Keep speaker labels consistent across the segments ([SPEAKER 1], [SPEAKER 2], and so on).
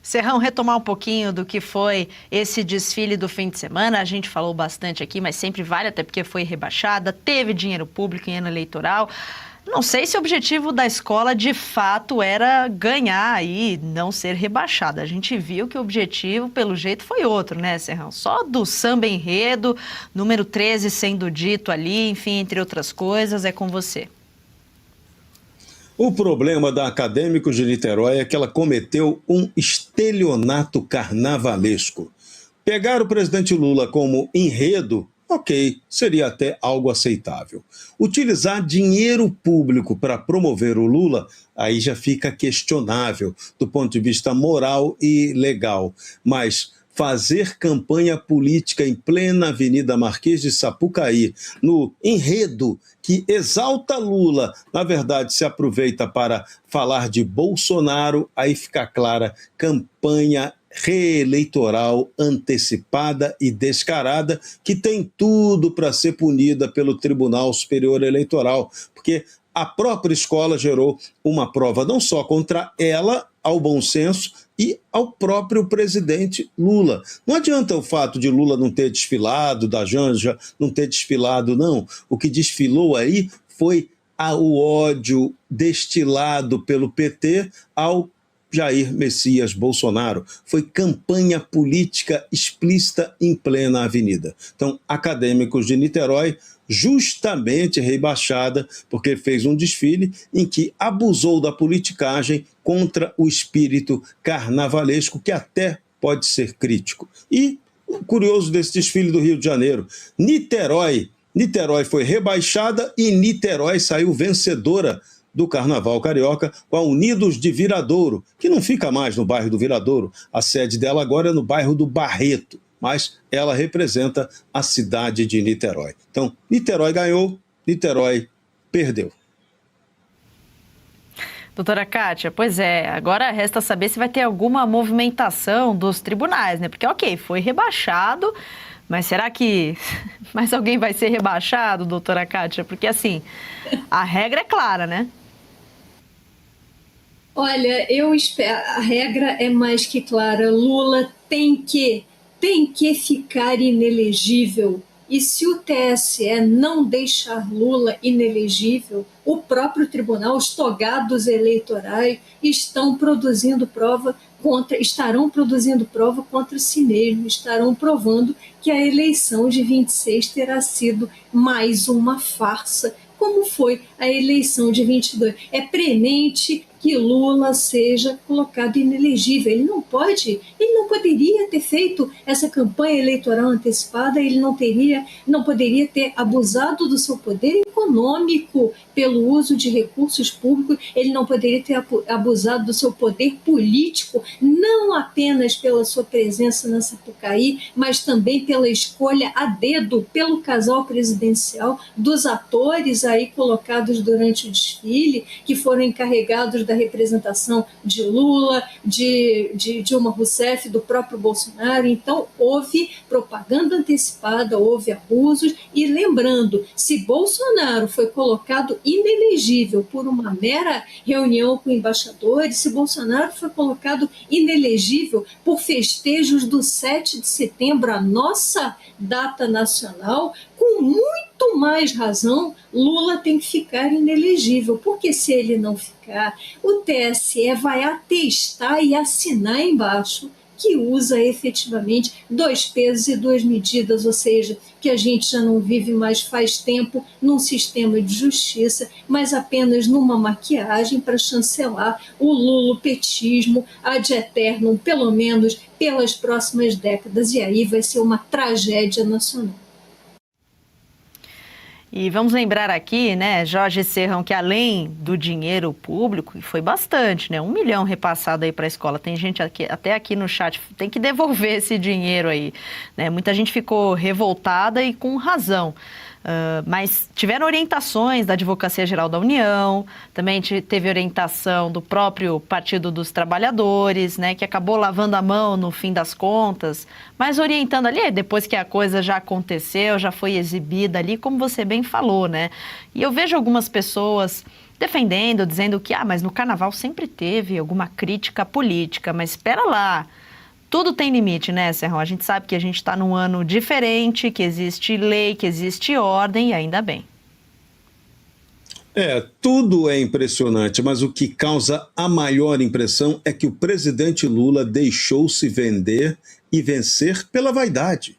[SPEAKER 1] Serrão, retomar um pouquinho do que foi esse desfile do fim de semana. A gente falou bastante aqui, mas sempre vale, até porque foi rebaixada, teve dinheiro público em ano eleitoral. Não sei se o objetivo da escola, de fato, era ganhar e não ser rebaixada. A gente viu que o objetivo, pelo jeito, foi outro, né, Serrão? Só do samba enredo, número 13 sendo dito ali, enfim, entre outras coisas, é com você.
[SPEAKER 2] O problema da Acadêmicos de Niterói é que ela cometeu um estelionato carnavalesco. Pegar o presidente Lula como enredo, ok, seria até algo aceitável. Utilizar dinheiro público para promover o Lula, aí já fica questionável do ponto de vista moral e legal. Mas fazer campanha política em plena Avenida Marquês de Sapucaí, no enredo que exalta Lula, na verdade se aproveita para falar de Bolsonaro, aí fica clara, campanha reeleitoral antecipada e descarada, que tem tudo para ser punida pelo Tribunal Superior Eleitoral, porque a própria escola gerou uma prova não só contra ela, ao bom senso, e ao próprio presidente Lula. Não adianta o fato de Lula não ter desfilado, da Janja não ter desfilado, não. O que desfilou aí foi o ódio destilado pelo PT ao Jair Messias Bolsonaro. Foi campanha política explícita em plena avenida. Então, Acadêmicos de Niterói, justamente rebaixada, porque fez um desfile em que abusou da politicagem contra o espírito carnavalesco, que até pode ser crítico. E, curioso desse desfile do Rio de Janeiro, Niterói foi rebaixada e Niterói saiu vencedora do Carnaval Carioca com a Unidos de Viradouro, que não fica mais no bairro do Viradouro. A sede dela agora é no bairro do Barreto, mas ela representa a cidade de Niterói. Então, Niterói ganhou, Niterói perdeu.
[SPEAKER 1] Doutora Kátia, pois é, agora resta saber se vai ter alguma movimentação dos tribunais, né? Porque, ok, foi rebaixado, mas será que mais alguém vai ser rebaixado, doutora Kátia? Porque, assim, a regra é clara, né?
[SPEAKER 3] Olha, eu espero, a regra é mais que clara. Lula tem que ficar inelegível. E se o TSE não deixar Lula inelegível, o próprio tribunal, os togados eleitorais estarão produzindo prova contra si mesmo, estarão provando que a eleição de 26 terá sido mais uma farsa, como foi a eleição de 22. É premente que Lula seja colocado inelegível. Ele não poderia ter feito essa campanha eleitoral antecipada, ele não poderia ter abusado do seu poder econômico pelo uso de recursos públicos, ele não poderia ter abusado do seu poder político, não apenas pela sua presença na Sapucaí, mas também pela escolha a dedo pelo casal presidencial dos atores aí colocados durante o desfile, que foram encarregados da representação de Lula, de Dilma Rousseff, do próprio Bolsonaro. Então, houve propaganda antecipada, houve abusos, e lembrando, se Bolsonaro foi colocado inelegível por uma mera reunião com embaixadores, se Bolsonaro foi colocado inelegível por festejos do 7 de setembro, a nossa data nacional, com muito mais razão, Lula tem que ficar inelegível, porque se ele não ficar, o TSE vai atestar e assinar embaixo que usa efetivamente 2 pesos e 2 medidas, ou seja, que a gente já não vive mais faz tempo num sistema de justiça, mas apenas numa maquiagem para chancelar o lulopetismo ad eternum, pelo menos pelas próximas décadas, e aí vai ser uma tragédia nacional.
[SPEAKER 1] E vamos lembrar aqui, né, Jorge Serrão, que além do dinheiro público, e foi bastante, né, 1 milhão repassado aí para a escola, tem gente aqui, até aqui no chat, tem que devolver esse dinheiro aí, né, muita gente ficou revoltada e com razão. Mas tiveram orientações da Advocacia Geral da União, também teve orientação do próprio Partido dos Trabalhadores, né, que acabou lavando a mão no fim das contas, mas orientando ali, depois que a coisa já aconteceu, já foi exibida ali, como você bem falou, né? E eu vejo algumas pessoas defendendo, dizendo que, mas no carnaval sempre teve alguma crítica política, mas espera lá. Tudo tem limite, né, Serrão? A gente sabe que a gente está num ano diferente, que existe lei, que existe ordem, e ainda bem.
[SPEAKER 2] Tudo é impressionante, mas o que causa a maior impressão é que o presidente Lula deixou-se vender e vencer pela vaidade.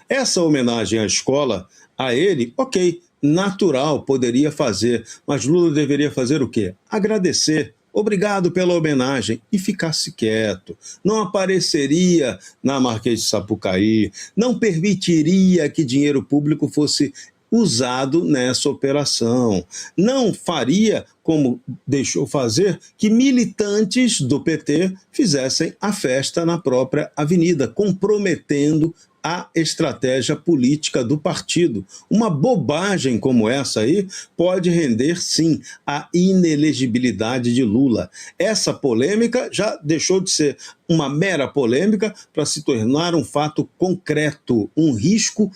[SPEAKER 2] Essa homenagem à escola, a ele, ok, natural, poderia fazer, mas Lula deveria fazer o quê? Agradecer. Obrigado pela homenagem e ficasse quieto. Não apareceria na Marquês de Sapucaí, não permitiria que dinheiro público fosse usado nessa operação. Não faria, como deixou fazer, que militantes do PT fizessem a festa na própria avenida, comprometendo a estratégia política do partido. Uma bobagem como essa aí pode render, sim, a inelegibilidade de Lula. Essa polêmica já deixou de ser uma mera polêmica para se tornar um fato concreto, um risco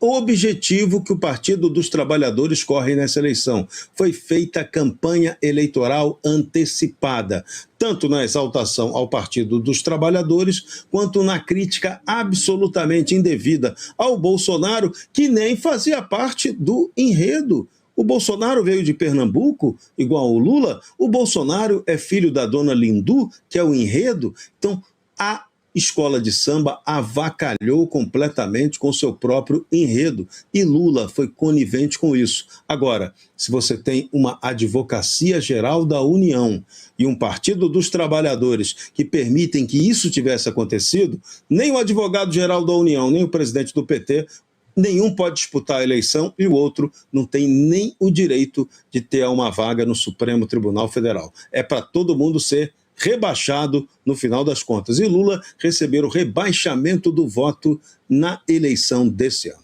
[SPEAKER 2] objetivo que o Partido dos Trabalhadores corre nessa eleição. Foi feita campanha eleitoral antecipada, tanto na exaltação ao Partido dos Trabalhadores, quanto na crítica absolutamente indevida ao Bolsonaro, que nem fazia parte do enredo. O Bolsonaro veio de Pernambuco, igual o Lula. O Bolsonaro é filho da dona Lindu, que é o enredo. Então, a escola de samba avacalhou completamente com seu próprio enredo e Lula foi conivente com isso. Agora, se você tem uma Advocacia Geral da União e um Partido dos Trabalhadores que permitem que isso tivesse acontecido, nem o advogado-geral da União, nem o presidente do PT, nenhum pode disputar a eleição e o outro não tem nem o direito de ter uma vaga no Supremo Tribunal Federal. É para todo mundo ser rebaixado no final das contas. E Lula receber o rebaixamento do voto na eleição desse ano.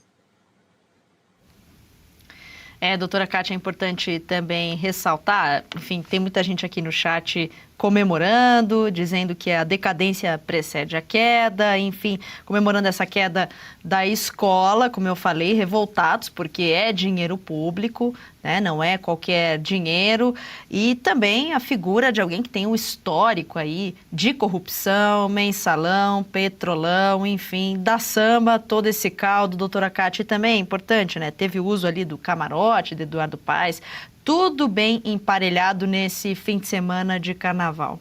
[SPEAKER 1] Doutora Kátia, é importante também ressaltar, enfim, tem muita gente aqui no chat comemorando, dizendo que a decadência precede a queda, enfim, comemorando essa queda da escola, como eu falei, revoltados, porque é dinheiro público, né, não é qualquer dinheiro, e também a figura de alguém que tem um histórico aí de corrupção, mensalão, petrolão, enfim, da samba, todo esse caldo, doutora Kátia, e também é importante, né, teve o uso ali do camarote de Eduardo Paes, tudo bem emparelhado nesse fim de semana de carnaval.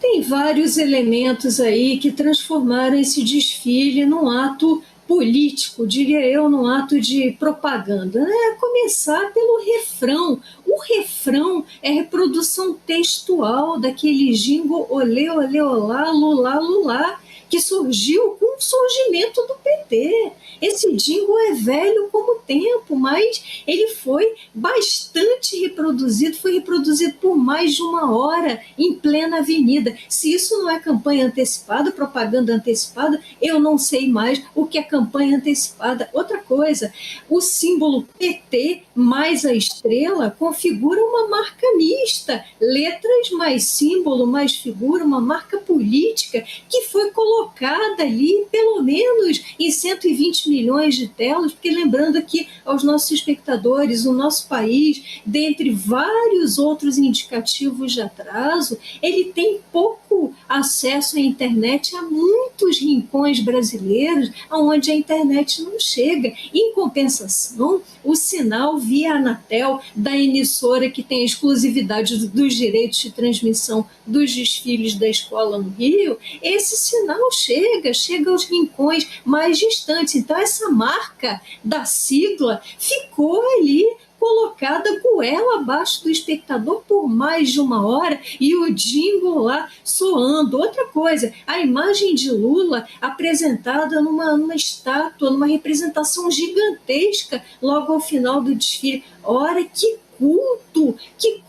[SPEAKER 3] Tem vários elementos aí que transformaram esse desfile num ato político, diria eu, num ato de propaganda. A começar pelo refrão. O refrão é reprodução textual daquele jingle olê, olê, olá, lulá, lulá, que surgiu com o surgimento do PT. Esse jingle é velho como o tempo, mas ele foi bastante reproduzido, foi reproduzido por mais de 1 hora em plena avenida. Se isso não é campanha antecipada, propaganda antecipada, eu não sei mais o que é campanha antecipada. Outra coisa, o símbolo PT mais a estrela configura uma marca mista, letras mais símbolo mais figura, uma marca política que foi colocada ali pelo menos em 120 milhões de telas, porque lembrando aqui aos nossos espectadores, o nosso país, dentre vários outros indicativos de atraso, ele tem pouco acesso à internet a muitos rincões brasileiros onde a internet não chega. Em compensação, o sinal via Anatel da emissora que tem a exclusividade dos direitos de transmissão dos desfiles da escola no Rio, esse sinal chega aos rincões mais distantes. Então, essa marca da sigla ficou ali colocada goela abaixo do espectador por mais de 1 hora e o jingle lá soando. Outra coisa, a imagem de Lula apresentada numa estátua, numa representação gigantesca logo ao final do desfile. Ora, que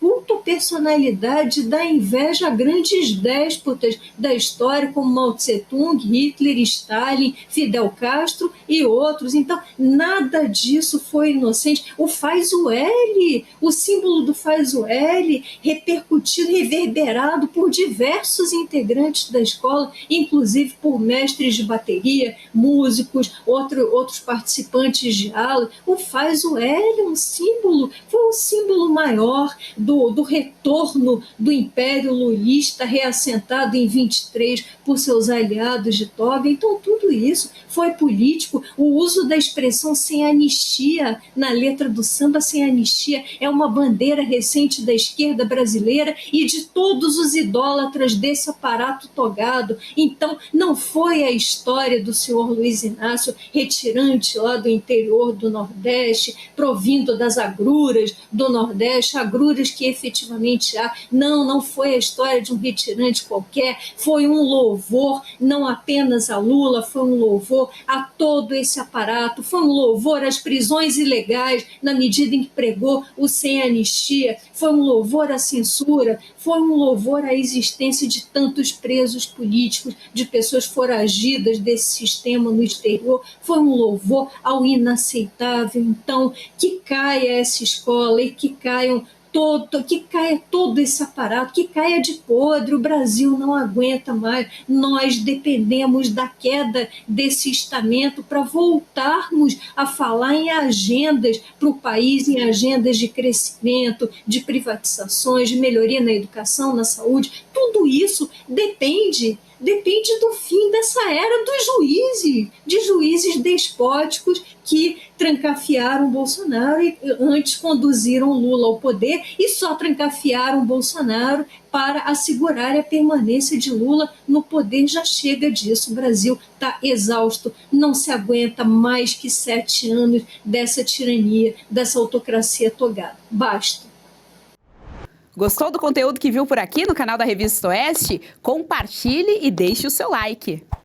[SPEAKER 3] culto à personalidade, dá inveja a grandes déspotas da história, como Mao Tse-tung, Hitler, Stalin, Fidel Castro e outros. Então, nada disso foi inocente. O faz o L, o símbolo do faz o L, repercutido, reverberado por diversos integrantes da escola, inclusive por mestres de bateria, músicos, outros participantes de aula. O faz o L, um símbolo, foi um símbolo símbolo maior do retorno do Império Lulista reassentado em 23 por seus aliados de toga. Então, tudo isso foi político. O uso da expressão sem anistia na letra do samba, sem anistia, é uma bandeira recente da esquerda brasileira e de todos os idólatras desse aparato togado. Então, não foi a história do senhor Luiz Inácio, retirante lá do interior do Nordeste, provindo das agruras do Nordeste, agruras que efetivamente há. Não foi a história de um retirante qualquer, foi um louvor não apenas a Lula, foi um louvor a todo esse aparato, foi um louvor às prisões ilegais, na medida em que pregou o sem anistia, foi um louvor à censura, foi um louvor à existência de tantos presos políticos, de pessoas foragidas desse sistema no exterior, foi um louvor ao inaceitável. Então, que caia essa escola e que caia todo esse aparato, que caia de podre. O Brasil não aguenta mais, nós dependemos da queda desse estamento para voltarmos a falar em agendas para o país, em agendas de crescimento, de privatizações, de melhoria na educação, na saúde. Tudo isso depende do fim dessa era dos juízes, de juízes despóticos que trancafiaram Bolsonaro e antes conduziram Lula ao poder e só trancafiaram Bolsonaro para assegurar a permanência de Lula no poder. Já chega disso, o Brasil está exausto, não se aguenta mais que 7 anos dessa tirania, dessa autocracia togada. Basta.
[SPEAKER 4] Gostou do conteúdo que viu por aqui no canal da Revista Oeste? Compartilhe e deixe o seu like.